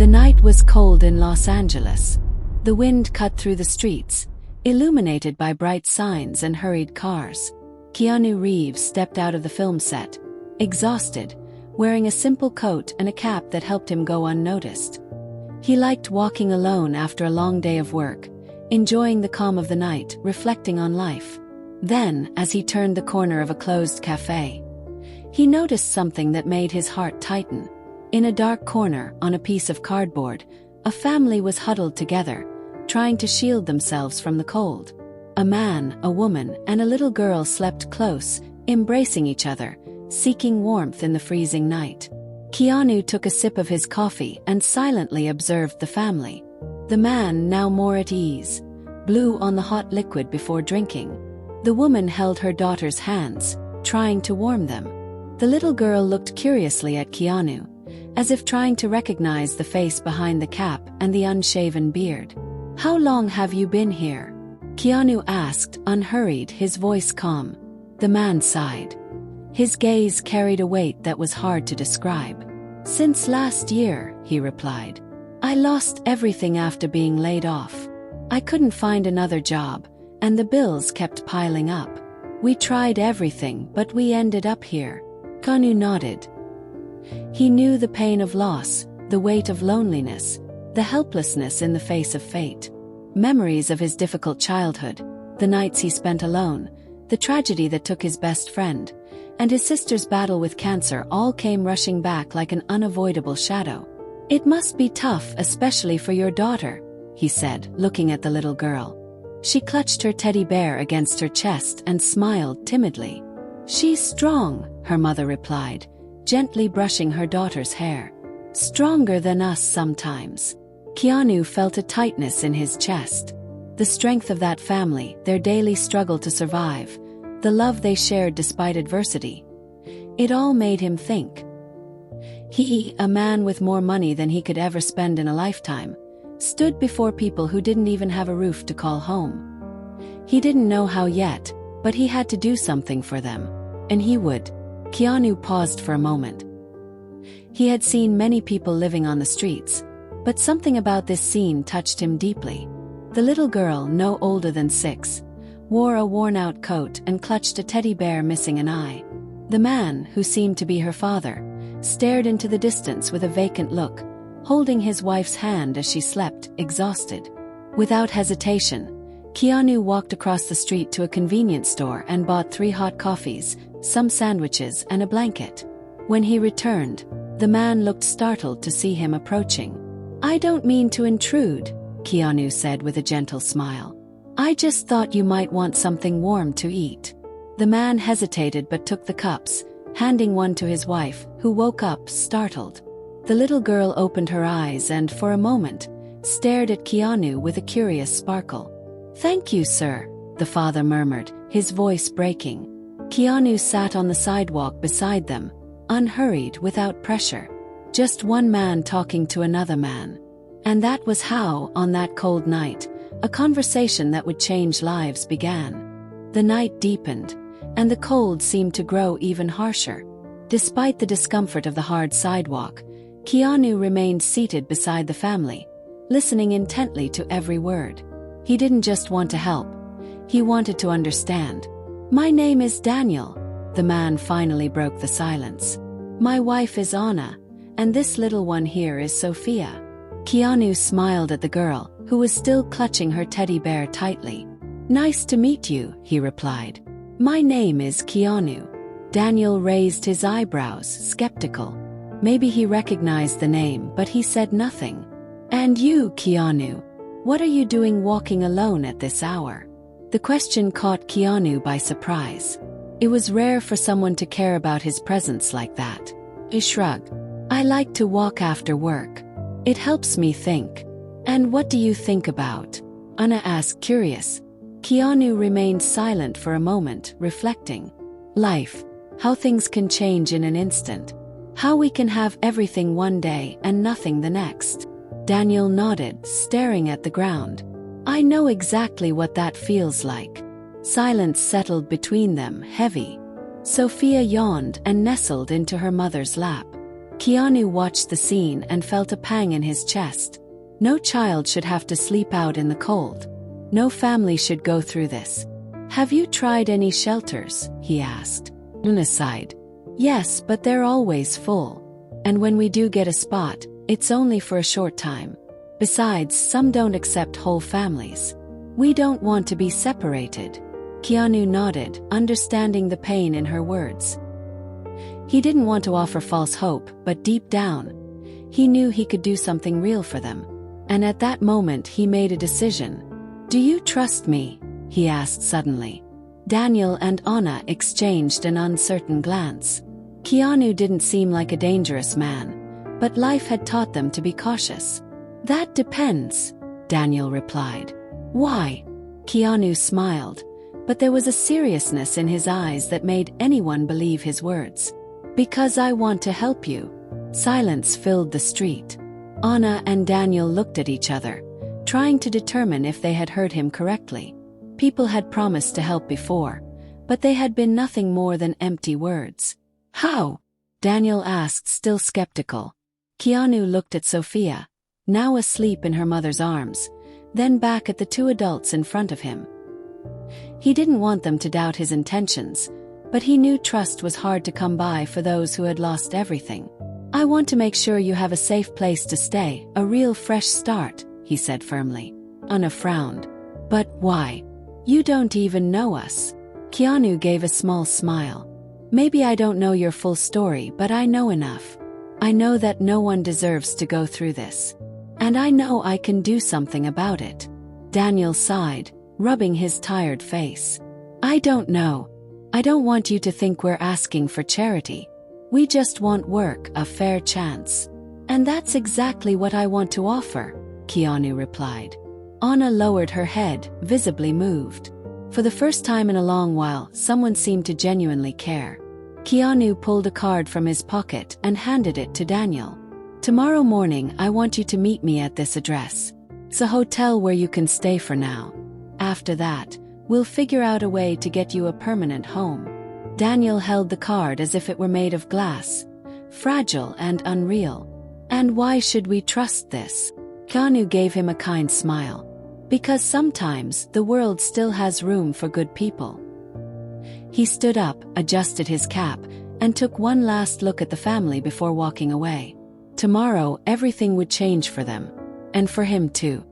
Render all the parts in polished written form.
The night was cold in Los Angeles. The wind cut through the streets, illuminated by bright signs and hurried cars. Keanu Reeves stepped out of the film set, exhausted, wearing a simple coat and a cap that helped him go unnoticed. He liked walking alone after a long day of work, enjoying the calm of the night, reflecting on life. Then, as he turned the corner of a closed cafe, he noticed something that made his heart tighten. In a dark corner, on a piece of cardboard, a family was huddled together, trying to shield themselves from the cold. A man, a woman, and a little girl slept close, embracing each other, seeking warmth in the freezing night. Keanu took a sip of his coffee and silently observed the family. The man, now more at ease, blew on the hot liquid before drinking. The woman held her daughter's hands, trying to warm them. The little girl looked curiously at Keanu, as if trying to recognize the face behind the cap and the unshaven beard. "How long have you been here?" Keanu asked, unhurried, his voice calm. The man sighed. His gaze carried a weight that was hard to describe. "Since last year," he replied. "I lost everything after being laid off. I couldn't find another job, and the bills kept piling up. We tried everything, but we ended up here." Keanu nodded. He knew the pain of loss, the weight of loneliness, the helplessness in the face of fate. Memories of his difficult childhood, the nights he spent alone, the tragedy that took his best friend, and his sister's battle with cancer all came rushing back like an unavoidable shadow. "It must be tough, especially for your daughter," he said, looking at the little girl. She clutched her teddy bear against her chest and smiled timidly. "She's strong," her mother replied, gently brushing her daughter's hair. "Stronger than us sometimes." Keanu felt a tightness in his chest. The strength of that family, their daily struggle to survive, the love they shared despite adversity. It all made him think. He, a man with more money than he could ever spend in a lifetime, stood before people who didn't even have a roof to call home. He didn't know how yet, but he had to do something for them. And he would. Keanu paused for a moment. He had seen many people living on the streets, but something about this scene touched him deeply. The little girl, no older than 6, wore a worn-out coat and clutched a teddy bear missing an eye. The man, who seemed to be her father, stared into the distance with a vacant look, holding his wife's hand as she slept, exhausted. Without hesitation, Keanu walked across the street to a convenience store and bought 3 hot coffees, some sandwiches, and a blanket. When he returned, the man looked startled to see him approaching. "I don't mean to intrude," Keanu said with a gentle smile. "I just thought you might want something warm to eat." The man hesitated but took the cups, handing one to his wife, who woke up, startled. The little girl opened her eyes and, for a moment, stared at Keanu with a curious sparkle. "Thank you, sir," the father murmured, his voice breaking. Keanu sat on the sidewalk beside them, unhurried, without pressure. Just one man talking to another man. And that was how, on that cold night, a conversation that would change lives began. The night deepened, and the cold seemed to grow even harsher. Despite the discomfort of the hard sidewalk, Keanu remained seated beside the family, listening intently to every word. He didn't just want to help. He wanted to understand. "My name is Daniel," the man finally broke the silence. "My wife is Anna, and this little one here is Sophia." Keanu smiled at the girl, who was still clutching her teddy bear tightly. "Nice to meet you," he replied. "My name is Keanu." Daniel raised his eyebrows, skeptical. Maybe he recognized the name, but he said nothing. "And you, Keanu? What are you doing walking alone at this hour?" The question caught Keanu by surprise. It was rare for someone to care about his presence like that. He shrugged. "I like to walk after work. It helps me think." "And what do you think about?" Anna asked, curious. Keanu remained silent for a moment, reflecting. Life. How things can change in an instant. How we can have everything one day and nothing the next. Daniel nodded, staring at the ground. "I know exactly what that feels like." Silence settled between them, heavy. Sophia yawned and nestled into her mother's lap. Keanu watched the scene and felt a pang in his chest. No child should have to sleep out in the cold. No family should go through this. Have you tried any shelters? He asked. Luna sighed. Yes, but they're always full. And when we do get a spot, it's only for a short time. Besides, some don't accept whole families. We don't want to be separated. Keanu nodded, understanding the pain in her words. He didn't want to offer false hope, but deep down, he knew he could do something real for them. And at that moment he made a decision. Do you trust me? He asked suddenly. Daniel and Anna exchanged an uncertain glance. Keanu didn't seem like a dangerous man, but life had taught them to be cautious. That depends, Daniel replied. Why? Keanu smiled, but there was a seriousness in his eyes that made anyone believe his words. Because I want to help you. Silence filled the street. Anna and Daniel looked at each other, trying to determine if they had heard him correctly. People had promised to help before, but they had been nothing more than empty words. How? Daniel asked, still skeptical. Keanu looked at Sophia, now asleep in her mother's arms, then back at the two adults in front of him. He didn't want them to doubt his intentions, but he knew trust was hard to come by for those who had lost everything. I want to make sure you have a safe place to stay, a real fresh start, he said firmly. Anna frowned. But why? You don't even know us. Keanu gave a small smile. Maybe I don't know your full story, but I know enough. I know that no one deserves to go through this. And I know I can do something about it. Daniel sighed, rubbing his tired face. I don't know. I don't want you to think we're asking for charity. We just want work, a fair chance. And that's exactly what I want to offer, Keanu replied. Anna lowered her head, visibly moved. For the first time in a long while, someone seemed to genuinely care. Keanu pulled a card from his pocket and handed it to Daniel. Tomorrow morning, I want you to meet me at this address. It's a hotel where you can stay for now. After that, we'll figure out a way to get you a permanent home. Daniel held the card as if it were made of glass, fragile and unreal. And why should we trust this? Keanu gave him a kind smile. Because sometimes the world still has room for good people. He stood up, adjusted his cap, and took one last look at the family before walking away. Tomorrow, everything would change for them. And for him too.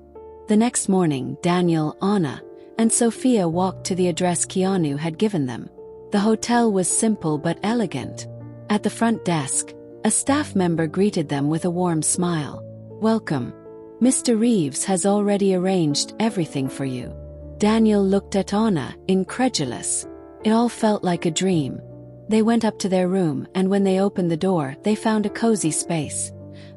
The next morning, Daniel, Anna, and Sophia walked to the address Keanu had given them. The hotel was simple but elegant. At the front desk, a staff member greeted them with a warm smile. Welcome. Mr. Reeves has already arranged everything for you. Daniel looked at Anna, incredulous. It all felt like a dream. They went up to their room, and when they opened the door, they found a cozy space.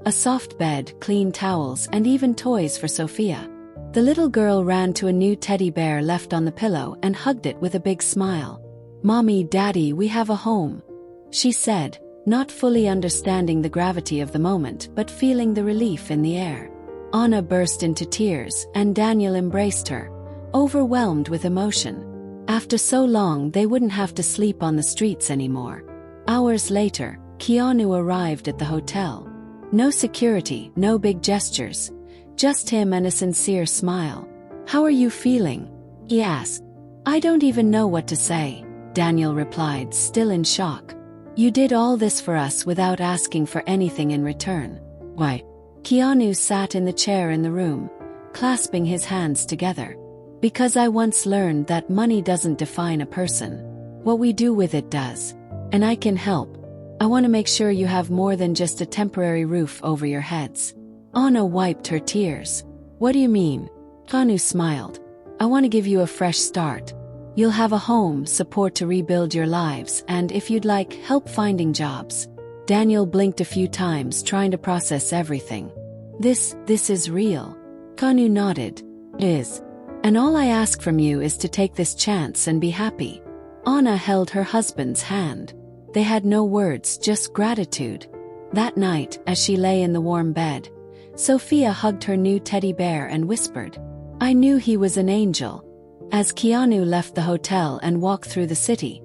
A soft bed, clean towels, and even toys for Sophia. The little girl ran to a new teddy bear left on the pillow and hugged it with a big smile. Mommy, Daddy, we have a home, she said, not fully understanding the gravity of the moment but feeling the relief in the air. Anna burst into tears, and Daniel embraced her, overwhelmed with emotion. After so long, they wouldn't have to sleep on the streets anymore. Hours later, Keanu arrived at the hotel. No security, no big gestures. Just him and a sincere smile. How are you feeling? He asked. I don't even know what to say, Daniel replied, still in shock. You did all this for us without asking for anything in return. Why? Keanu sat in the chair in the room, clasping his hands together. Because I once learned that money doesn't define a person. What we do with it does. And I can help. I want to make sure you have more than just a temporary roof over your heads. Anna wiped her tears. What do you mean? Keanu smiled. I want to give you a fresh start. You'll have a home, support to rebuild your lives, and if you'd like, help finding jobs. Daniel blinked a few times, trying to process everything. This is real. Keanu nodded. It is. And all I ask from you is to take this chance and be happy. Anna held her husband's hand. They had no words, just gratitude. That night, as she lay in the warm bed, Sophia hugged her new teddy bear and whispered, I knew he was an angel. As Keanu left the hotel and walked through the city,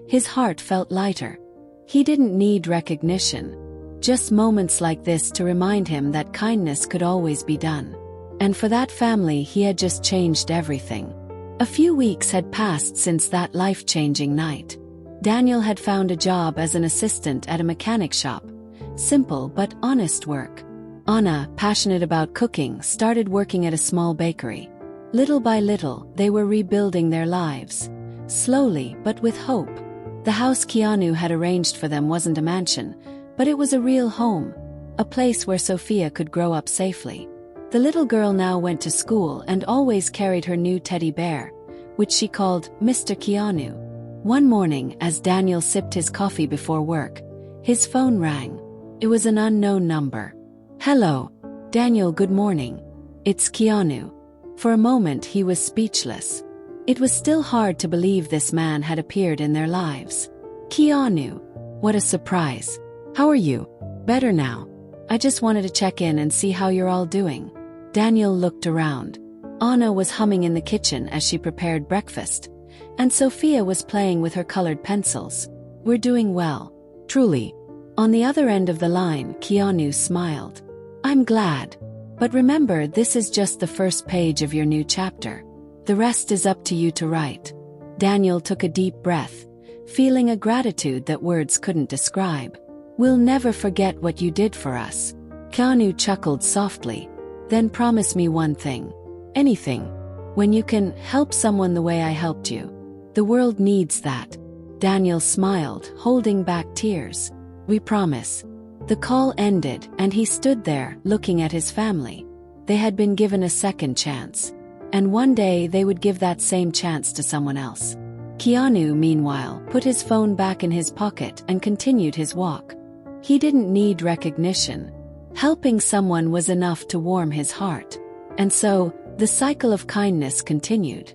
his heart felt lighter. He didn't need recognition. Just moments like this to remind him that kindness could always be done. And for that family, he had just changed everything. A few weeks had passed since that life-changing night. Daniel had found a job as an assistant at a mechanic shop. Simple but honest work. Anna, passionate about cooking, started working at a small bakery. Little by little, they were rebuilding their lives. Slowly, but with hope. The house Keanu had arranged for them wasn't a mansion, but it was a real home. A place where Sophia could grow up safely. The little girl now went to school and always carried her new teddy bear, which she called Mr. Keanu. One morning, as Daniel sipped his coffee before work, his phone rang. It was an unknown number. "Hello, Daniel, good morning. It's Keanu." For a moment he was speechless. It was still hard to believe this man had appeared in their lives. "Keanu, what a surprise. How are you?" "Better now. I just wanted to check in and see how you're all doing." Daniel looked around. Anna was humming in the kitchen as she prepared breakfast, and Sophia was playing with her colored pencils. "We're doing well. Truly." On the other end of the line, Keanu smiled. "I'm glad. But remember, this is just the first page of your new chapter. The rest is up to you to write." Daniel took a deep breath, feeling a gratitude that words couldn't describe. "We'll never forget what you did for us." Keanu chuckled softly. "Then promise me one thing." "Anything. When you can help someone the way I helped you. The world needs that." Daniel smiled, holding back tears. "We promise." The call ended, and he stood there, looking at his family. They had been given a second chance. And one day they would give that same chance to someone else. Keanu, meanwhile, put his phone back in his pocket and continued his walk. He didn't need recognition. Helping someone was enough to warm his heart. And so, the cycle of kindness continued.